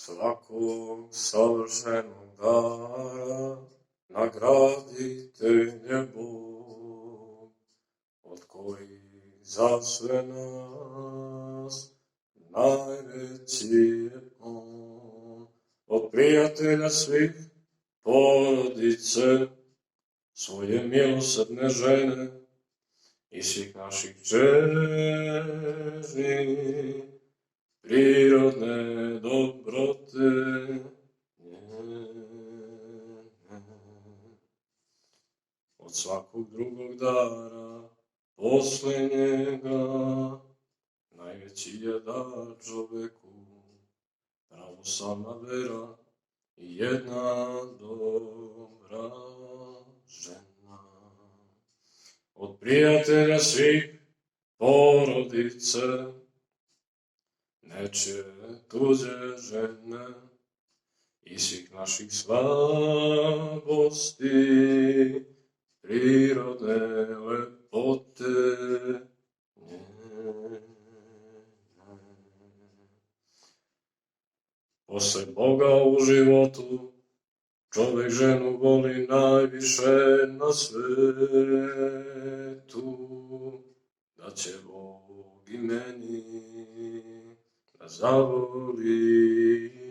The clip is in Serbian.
svakog savršenog dara nagraditelj Bog, od kojih za sve nas najveći je On. Od prijatelja svih porodice, svoje milosrdne žene i svih naših čeri, prirodne dobrote njene. Od svakog drugog dara posle njega najveći je dar čoveku, pravoslavna vera i jedna dobra žena. Od prijatelja svih porodice, neće tuđe žene i svih naših slabosti, prirodne lepote njene. Posle Boga u životu, čovek ženu voli najviše na svetu, da će Bog i meni da zavoli